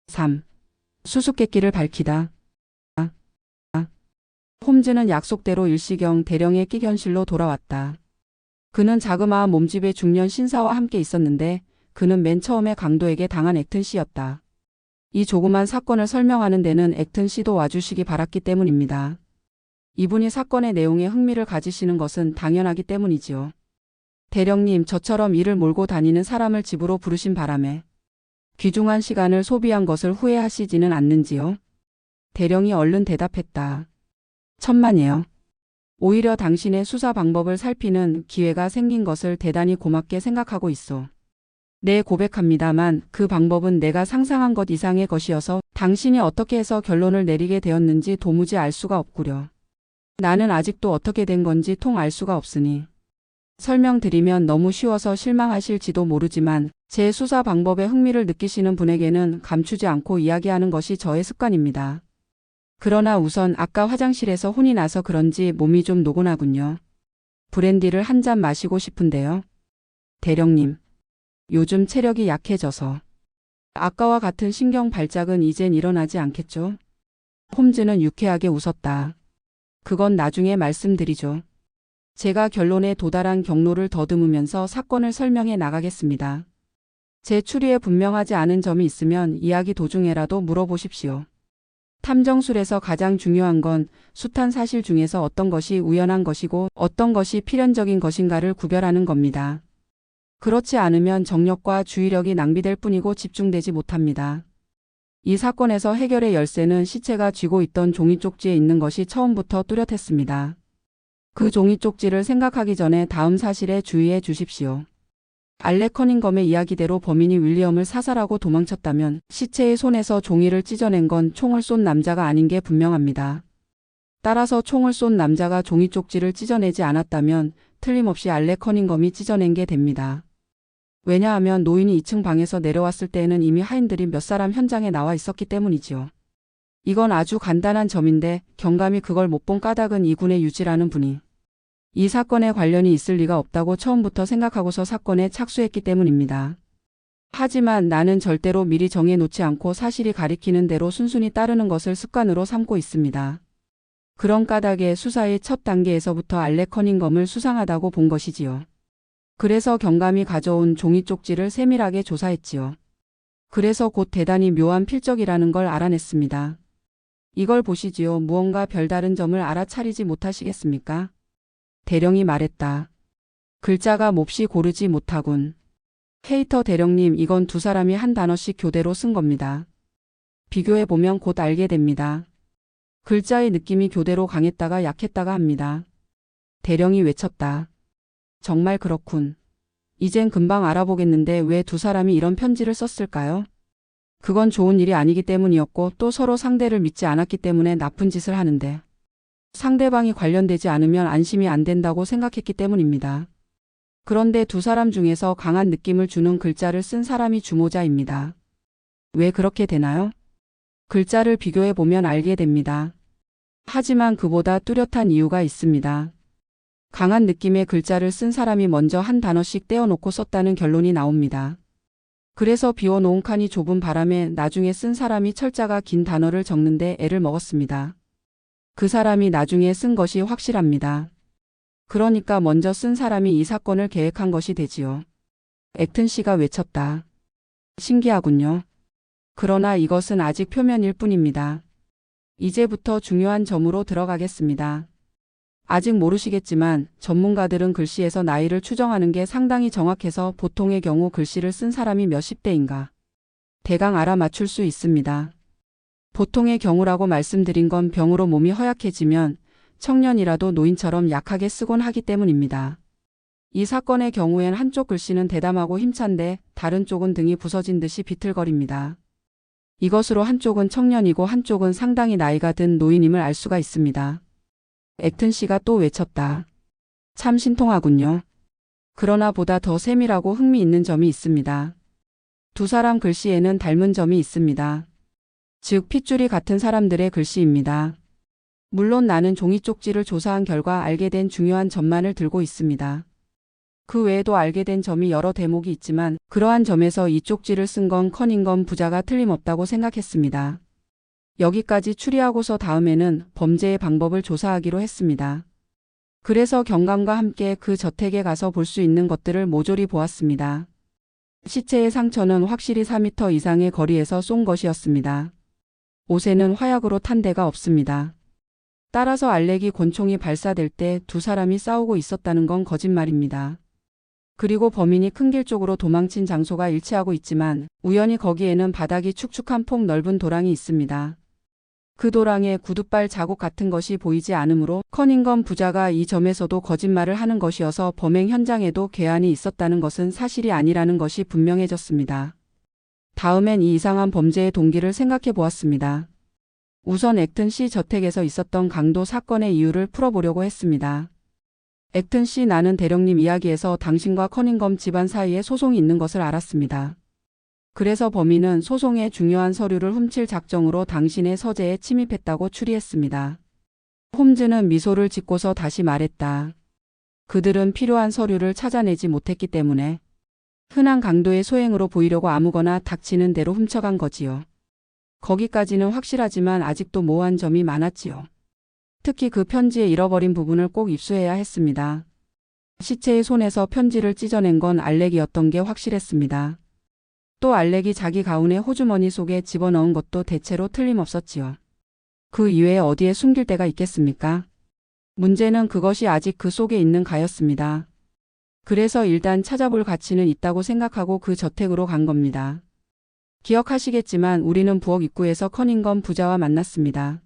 3. 수수께끼를 밝히다. 홈즈는 약속대로 일시경 대령의 끼견실로 돌아왔다. 그는 자그마한 몸집의 중년 신사와 함께 있었는데 그는 맨 처음에 강도에게 당한 액튼 씨였다. 이 조그만 사건을 설명하는 데는 액튼 씨도 와주시기 바랐기 때문입니다. 이분이 사건의 내용에 흥미를 가지시는 것은 당연하기 때문이지요. 대령님, 저처럼 이를 몰고 다니는 사람을 집으로 부르신 바람에 귀중한 시간을 소비한 것을 후회하시지는 않는지요? 대령이 얼른 대답했다. 천만에요. 오히려 당신의 수사 방법을 살피는 기회가 생긴 것을 대단히 고맙게 생각하고 있어. 네, 고백합니다만 그 방법은 내가 상상한 것 이상의 것이어서 당신이 어떻게 해서 결론을 내리게 되었는지 도무지 알 수가 없구려. 나는 아직도 어떻게 된 건지 통 알 수가 없으니. 설명드리면 너무 쉬워서 실망하실지도 모르지만 제 수사 방법에 흥미를 느끼시는 분에게는 감추지 않고 이야기하는 것이 저의 습관입니다. 그러나 우선 아까 화장실에서 혼이 나서 그런지 몸이 좀 노곤하군요. 브랜디를 한 잔 마시고 싶은데요. 대령님, 요즘 체력이 약해져서. 아까와 같은 신경 발작은 이젠 일어나지 않겠죠? 홈즈는 유쾌하게 웃었다. 그건 나중에 말씀드리죠. 제가 결론에 도달한 경로를 더듬으면서 사건을 설명해 나가겠습니다. 제 추리에 분명하지 않은 점이 있으면 이야기 도중에라도 물어보십시오. 탐정술에서 가장 중요한 건 숱한 사실 중에서 어떤 것이 우연한 것이고 어떤 것이 필연적인 것인가를 구별하는 겁니다. 그렇지 않으면 정력과 주의력이 낭비될 뿐이고 집중되지 못합니다. 이 사건에서 해결의 열쇠는 시체가 쥐고 있던 종이 쪽지에 있는 것이 처음부터 뚜렷했습니다. 그 종이 쪽지를 생각하기 전에 다음 사실에 주의해 주십시오. 알렉 커닝검의 이야기대로 범인이 윌리엄을 사살하고 도망쳤다면 시체의 손에서 종이를 찢어낸 건 총을 쏜 남자가 아닌 게 분명합니다. 따라서 총을 쏜 남자가 종이 쪽지를 찢어내지 않았다면 틀림없이 알렉 커닝검이 찢어낸 게 됩니다. 왜냐하면 노인이 2층 방에서 내려왔을 때에는 이미 하인들이 몇 사람 현장에 나와 있었기 때문이지요. 이건 아주 간단한 점인데 경감이 그걸 못 본 까닭은 이군의 유지라는 분이 이 사건에 관련이 있을 리가 없다고 처음부터 생각하고서 사건에 착수했기 때문입니다. 하지만 나는 절대로 미리 정해놓지 않고 사실이 가리키는 대로 순순히 따르는 것을 습관으로 삼고 있습니다. 그런 까닭에 수사의 첫 단계에서부터 알렉 커닝검을 수상하다고 본 것이지요. 그래서 경감이 가져온 종이 쪽지를 세밀하게 조사했지요. 그래서 곧 대단히 묘한 필적이라는 걸 알아냈습니다. 이걸 보시지요. 무언가 별다른 점을 알아차리지 못하시겠습니까? 대령이 말했다. 글자가 몹시 고르지 못하군. 헤이터 대령님, 이건 두 사람이 한 단어씩 교대로 쓴 겁니다. 비교해보면 곧 알게 됩니다. 글자의 느낌이 교대로 강했다가 약했다가 합니다. 대령이 외쳤다. 정말 그렇군. 이젠 금방 알아보겠는데 왜 두 사람이 이런 편지를 썼을까요? 그건 좋은 일이 아니기 때문이었고 또 서로 상대를 믿지 않았기 때문에 나쁜 짓을 하는데 상대방이 관련되지 않으면 안심이 안 된다고 생각했기 때문입니다. 그런데 두 사람 중에서 강한 느낌을 주는 글자를 쓴 사람이 주모자입니다. 왜 그렇게 되나요? 글자를 비교해 보면 알게 됩니다. 하지만 그보다 뚜렷한 이유가 있습니다. 강한 느낌의 글자를 쓴 사람이 먼저 한 단어씩 떼어놓고 썼다는 결론이 나옵니다. 그래서 비워놓은 칸이 좁은 바람에 나중에 쓴 사람이 철자가 긴 단어를 적는데 애를 먹었습니다. 그 사람이 나중에 쓴 것이 확실합니다. 그러니까 먼저 쓴 사람이 이 사건을 계획한 것이 되지요. 액튼 씨가 외쳤다. 신기하군요. 그러나 이것은 아직 표면일 뿐입니다. 이제부터 중요한 점으로 들어가겠습니다. 아직 모르시겠지만 전문가들은 글씨에서 나이를 추정하는 게 상당히 정확해서 보통의 경우 글씨를 쓴 사람이 몇십 대인가 대강 알아맞출 수 있습니다. 보통의 경우라고 말씀드린 건 병으로 몸이 허약해지면 청년이라도 노인처럼 약하게 쓰곤 하기 때문입니다. 이 사건의 경우엔 한쪽 글씨는 대담하고 힘찬데 다른 쪽은 등이 부서진 듯이 비틀거립니다. 이것으로 한쪽은 청년이고 한쪽은 상당히 나이가 든 노인임을 알 수가 있습니다. 액튼 씨가 또 외쳤다. 참 신통하군요. 그러나 보다 더 세밀하고 흥미있는 점이 있습니다. 두 사람 글씨에는 닮은 점이 있습니다. 즉 핏줄이 같은 사람들의 글씨입니다. 물론 나는 종이 쪽지를 조사한 결과 알게 된 중요한 점만을 들고 있습니다. 그 외에도 알게 된 점이 여러 대목이 있지만 그러한 점에서 이 쪽지를 쓴 건 커닝건 부자가 틀림없다고 생각했습니다. 여기까지 추리하고서 다음에는 범죄의 방법을 조사하기로 했습니다. 그래서 경감과 함께 그 저택에 가서 볼 수 있는 것들을 모조리 보았습니다. 시체의 상처는 확실히 4m 이상의 거리에서 쏜 것이었습니다. 옷에는 화약으로 탄 데가 없습니다. 따라서 알렉이 권총이 발사될 때 두 사람이 싸우고 있었다는 건 거짓말입니다. 그리고 범인이 큰 길 쪽으로 도망친 장소가 일치하고 있지만 우연히 거기에는 바닥이 축축한 폭 넓은 도랑이 있습니다. 그 도랑에 구두발 자국 같은 것이 보이지 않으므로 커닝건 부자가 이 점에서도 거짓말을 하는 것이어서 범행 현장에도 괴한이 있었다는 것은 사실이 아니라는 것이 분명해졌습니다. 다음엔 이 이상한 범죄의 동기를 생각해 보았습니다. 우선 액튼 씨 저택에서 있었던 강도 사건의 이유를 풀어보려고 했습니다. 액튼 씨, 나는 대령님 이야기에서 당신과 커닝건 집안 사이에 소송이 있는 것을 알았습니다. 그래서 범인은 소송의 중요한 서류를 훔칠 작정으로 당신의 서재에 침입했다고 추리했습니다. 홈즈는 미소를 짓고서 다시 말했다. 그들은 필요한 서류를 찾아내지 못했기 때문에 흔한 강도의 소행으로 보이려고 아무거나 닥치는 대로 훔쳐간 거지요. 거기까지는 확실하지만 아직도 모호한 점이 많았지요. 특히 그 편지의 잃어버린 부분을 꼭 입수해야 했습니다. 시체의 손에서 편지를 찢어낸 건 알렉이었던 게 확실했습니다. 또 알렉이 자기 가운의 호주머니 속에 집어넣은 것도 대체로 틀림없었지요. 그 이외에 어디에 숨길 데가 있겠습니까? 문제는 그것이 아직 그 속에 있는 가였습니다. 그래서 일단 찾아볼 가치는 있다고 생각하고 그 저택으로 간 겁니다. 기억하시겠지만 우리는 부엌 입구에서 커닝건 부자와 만났습니다.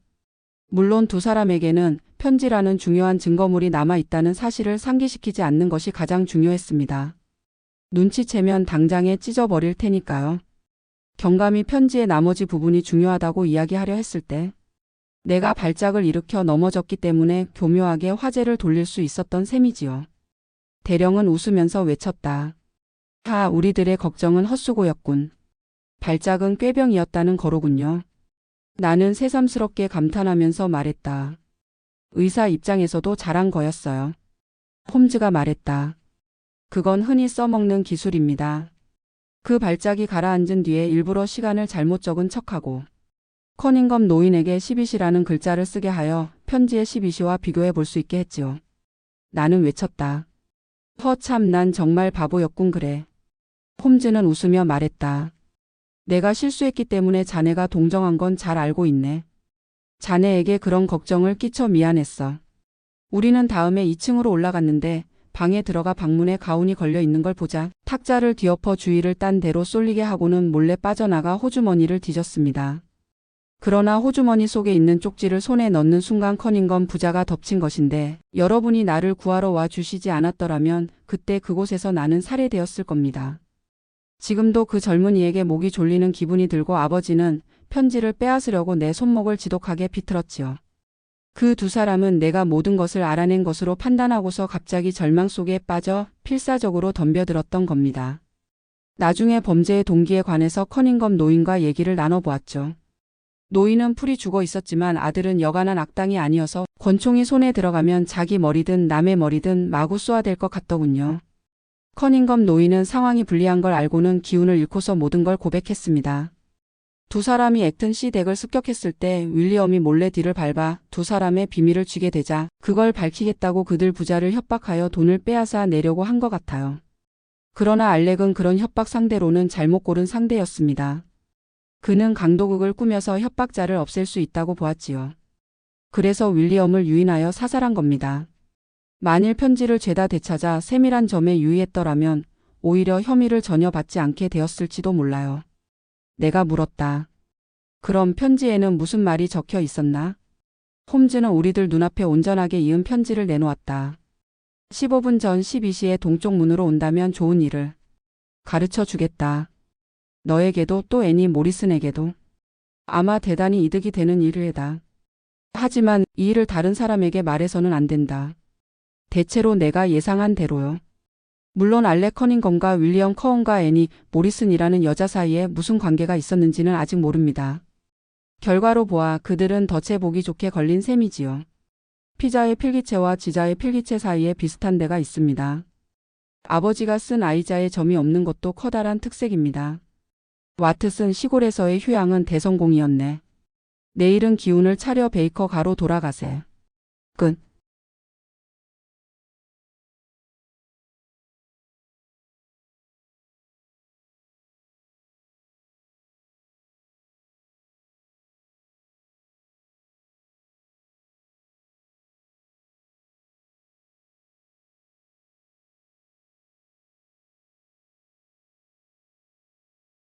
물론 두 사람에게는 편지라는 중요한 증거물이 남아있다는 사실을 상기시키지 않는 것이 가장 중요했습니다. 눈치채면 당장에 찢어버릴 테니까요. 경감이 편지의 나머지 부분이 중요하다고 이야기하려 했을 때 내가 발작을 일으켜 넘어졌기 때문에 교묘하게 화제를 돌릴 수 있었던 셈이지요. 대령은 웃으면서 외쳤다. 우리들의 걱정은 헛수고였군. 발작은 꾀병이었다는 거로군요. 나는 새삼스럽게 감탄하면서 말했다. 의사 입장에서도 잘한 거였어요. 홈즈가 말했다. 그건 흔히 써먹는 기술입니다. 그 발작이 가라앉은 뒤에 일부러 시간을 잘못 적은 척하고 커닝건 노인에게 12시라는 글자를 쓰게 하여 편지의 12시와 비교해 볼 수 있게 했지요. 나는 외쳤다. 참, 난 정말 바보였군 그래. 홈즈는 웃으며 말했다. 내가 실수했기 때문에 자네가 동정한 건 잘 알고 있네. 자네에게 그런 걱정을 끼쳐 미안했어. 우리는 다음에 2층으로 올라갔는데 방에 들어가 방문에 가운이 걸려 있는 걸 보자 탁자를 뒤엎어 주위를 딴 대로 쏠리게 하고는 몰래 빠져나가 호주머니를 뒤졌습니다. 그러나 호주머니 속에 있는 쪽지를 손에 넣는 순간 커닝건 부자가 덮친 것인데 여러분이 나를 구하러 와 주시지 않았더라면 그때 그곳에서 나는 살해되었을 겁니다. 지금도 그 젊은이에게 목이 졸리는 기분이 들고 아버지는 편지를 빼앗으려고 내 손목을 지독하게 비틀었지요. 그 두 사람은 내가 모든 것을 알아낸 것으로 판단하고서 갑자기 절망 속에 빠져 필사적으로 덤벼들었던 겁니다. 나중에 범죄의 동기에 관해서 커닝건 노인과 얘기를 나눠보았죠. 노인은 풀이 죽어 있었지만 아들은 여간한 악당이 아니어서 권총이 손에 들어가면 자기 머리든 남의 머리든 마구 쏘아댈 것 같더군요. 커닝건 노인은 상황이 불리한 걸 알고는 기운을 잃고서 모든 걸 고백했습니다. 두 사람이 액튼 씨 댁을 습격했을 때 윌리엄이 몰래 뒤를 밟아 두 사람의 비밀을 쥐게 되자 그걸 밝히겠다고 그들 부자를 협박하여 돈을 빼앗아 내려고 한 것 같아요. 그러나 알렉은 그런 협박 상대로는 잘못 고른 상대였습니다. 그는 강도극을 꾸며서 협박자를 없앨 수 있다고 보았지요. 그래서 윌리엄을 유인하여 사살한 겁니다. 만일 편지를 죄다 되찾아 세밀한 점에 유의했더라면 오히려 혐의를 전혀 받지 않게 되었을지도 몰라요. 내가 물었다. 그럼 편지에는 무슨 말이 적혀 있었나? 홈즈는 우리들 눈앞에 온전하게 이은 편지를 내놓았다. 15분 전 12시에 동쪽 문으로 온다면 좋은 일을 가르쳐 주겠다. 너에게도 또 애니 모리슨에게도. 아마 대단히 이득이 되는 일이다. 하지만 이 일을 다른 사람에게 말해서는 안 된다. 대체로 내가 예상한 대로요. 물론 알렉 커닝건과 윌리엄 커언과 애니 모리슨이라는 여자 사이에 무슨 관계가 있었는지는 아직 모릅니다. 결과로 보아 그들은 덫에 보기 좋게 걸린 셈이지요. 피자의 필기체와 지자의 필기체 사이에 비슷한 데가 있습니다. 아버지가 쓴 아이자의 점이 없는 것도 커다란 특색입니다. 와트슨 시골에서의 휴양은 대성공이었네. 내일은 기운을 차려 베이커 가로 돌아가세. 끝.